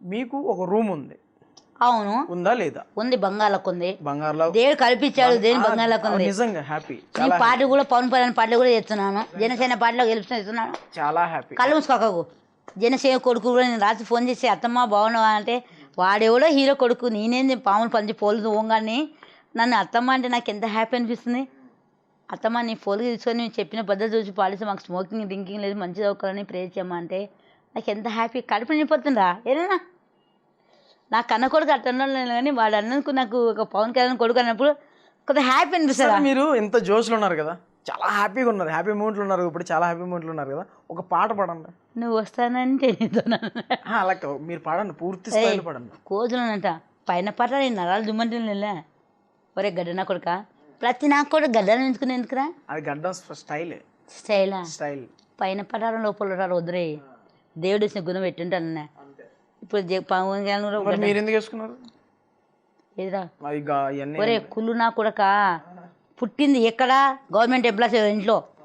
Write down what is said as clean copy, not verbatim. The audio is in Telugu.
మీకు ఒక రూమ్ ఉంది, అవును ఉందా లేదా? ఉంది, బంగాళకు ఉంది. బంగారులో దేవుడు కల్పించాడు, దేని బంగాళకు ఉంది. నిజంగా హ్యాపీ, నీ పార్టీ కూడా పవన్ కళ్యాణ్ పార్టీ కూడా చేస్తున్నాను, జనసేన పార్టీలో గెలుస్తున్నాను. చాలా హ్యాపీ. కళ్ళు మూసుకోకు. జనసేన కొడుకు కూడా నేను రాత్రి ఫోన్ చేసి అత్తమ్మ బాగున్నావా అంటే, వాడెవడో హీరో కొడుకు, నేనేంది పాములు పంచి పోలు ఓంగాని నన్ను అత్తమ్మ అంటే నాకు ఎంత హ్యాపీ అనిపిస్తుంది. అత్తమ్మ నీ ఫోన్కి తీసుకొని నేను చెప్పిన పద్ధతి చూసి పాలిస్తే మాకు స్మోకింగ్ డ్రింకింగ్ లేదు, మంచి చదువుకోవాలని ప్రే చేయమ్మా అంటే నాకు ఎంత హ్యాపీ, కడుపు నిండిపోతుందా ఏదైనా. నా కన్న కొడుకు అట్లా కానీ వాడు అన్నందుకు నాకు ఒక పవన్ కళ్యాణ్ కొడుకు అన్నప్పుడు కొంత హ్యాపీ అనిపిస్తుంది. మీరు ఎంత జోష్లో ఉన్నారు కదా, చాలా హ్యాపీగా ఉన్నారు, హ్యాపీ మూమెంట్లు ఉన్నారు, ఇప్పుడు చాలా హ్యాపీ మూమెంట్లు ఉన్నారు కదా, ఒక పాట పాడండి. నువ్వు వస్తానంటే అలా మీరు పాడండి, పూర్తి స్థాయిలో పాడండి. కోజులనంట పైన పాట నేను నరాలు దుమ్మంటే ఒరే గడ్డ నా కొడుక, ప్రతి నాకు కూడా గడ్డలు ఎంచుకుని ఎందుకురా, అది గడ్డం స్టైల్ స్టైలా స్టైల్. పైన పడారం లోపల వదిలే దేవుడు ఇచ్చిన గుణం పెట్టింటాను. ఇప్పుడు పవన్ కళ్యాణ్ కూడా మీరు ఎందుకు వేసుకున్నారు ఎదురా ఇవన్నీ? ఒరే కుళ్ళు నా కొడక, పుట్టింది ఎక్కడ గవర్నమెంట్ ఎంప్లాయీస్ ఇంట్లో